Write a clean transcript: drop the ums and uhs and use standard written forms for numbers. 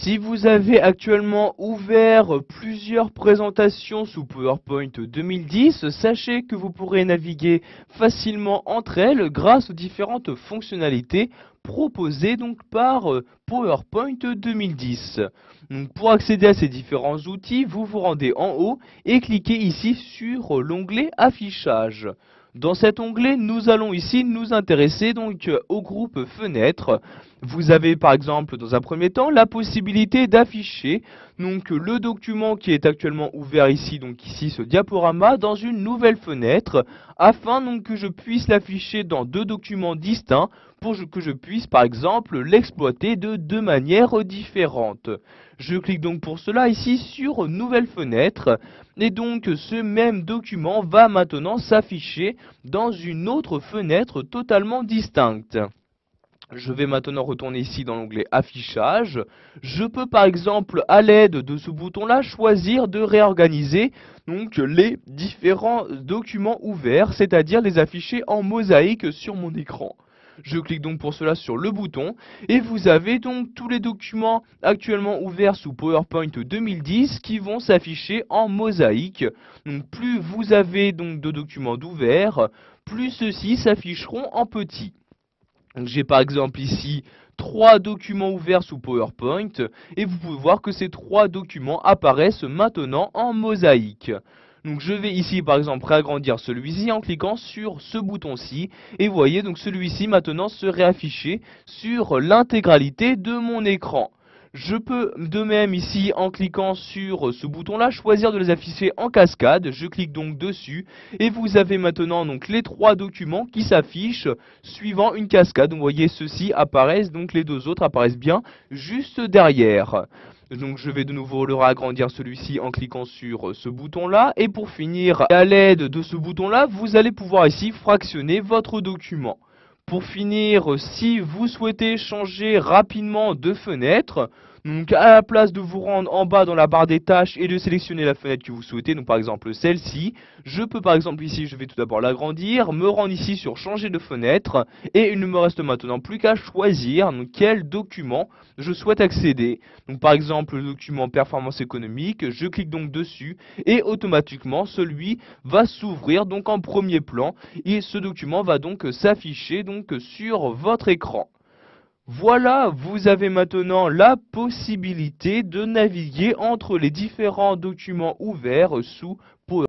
Si vous avez actuellement ouvert plusieurs présentations sous PowerPoint 2010, sachez que vous pourrez naviguer facilement entre elles grâce aux différentes fonctionnalités proposées donc par PowerPoint 2010. Donc pour accéder à ces différents outils, vous vous rendez en haut et cliquez ici sur l'onglet Affichage. Dans cet onglet, nous allons ici nous intéresser donc au groupe Fenêtres. Vous avez par exemple dans un premier temps la possibilité d'afficher donc le document qui est actuellement ouvert ici, donc ici ce diaporama, dans une nouvelle fenêtre afin donc que je puisse l'afficher dans deux documents distincts pour que je puisse par exemple l'exploiter de deux manières différentes. Je clique donc pour cela ici sur nouvelle fenêtre et donc ce même document va maintenant s'afficher dans une autre fenêtre totalement distincte. Je vais maintenant retourner ici dans l'onglet affichage. Je peux par exemple à l'aide de ce bouton là choisir de réorganiser donc les différents documents ouverts, c'est-à-dire les afficher en mosaïque sur mon écran. Je clique donc pour cela sur le bouton et vous avez donc tous les documents actuellement ouverts sous PowerPoint 2010 qui vont s'afficher en mosaïque. Donc plus vous avez donc de documents d'ouverts, plus ceux-ci s'afficheront en petit. J'ai par exemple ici 3 documents ouverts sous PowerPoint et vous pouvez voir que ces 3 documents apparaissent maintenant en mosaïque. Donc je vais ici par exemple réagrandir celui-ci en cliquant sur ce bouton-ci et vous voyez donc celui-ci maintenant se réafficher sur l'intégralité de mon écran. Je peux de même ici en cliquant sur ce bouton là choisir de les afficher en cascade. Je clique donc dessus et vous avez maintenant donc les 3 documents qui s'affichent suivant une cascade. Donc vous voyez ceux-ci apparaissent, donc les deux autres apparaissent bien juste derrière. Donc je vais de nouveau le réagrandir celui-ci en cliquant sur ce bouton là et pour finir à l'aide de ce bouton là vous allez pouvoir ici fractionner votre document. Pour finir, si vous souhaitez changer rapidement de fenêtre, donc à la place de vous rendre en bas dans la barre des tâches et de sélectionner la fenêtre que vous souhaitez, donc par exemple celle-ci, je peux par exemple ici, je vais tout d'abord l'agrandir, me rendre ici sur changer de fenêtre, et il ne me reste maintenant plus qu'à choisir donc, quel document je souhaite accéder. Donc par exemple le document performance économique, je clique donc dessus, et automatiquement celui va s'ouvrir donc en premier plan, et ce document va donc s'afficher donc sur votre écran. Voilà, vous avez maintenant la possibilité de naviguer entre les différents documents ouverts sous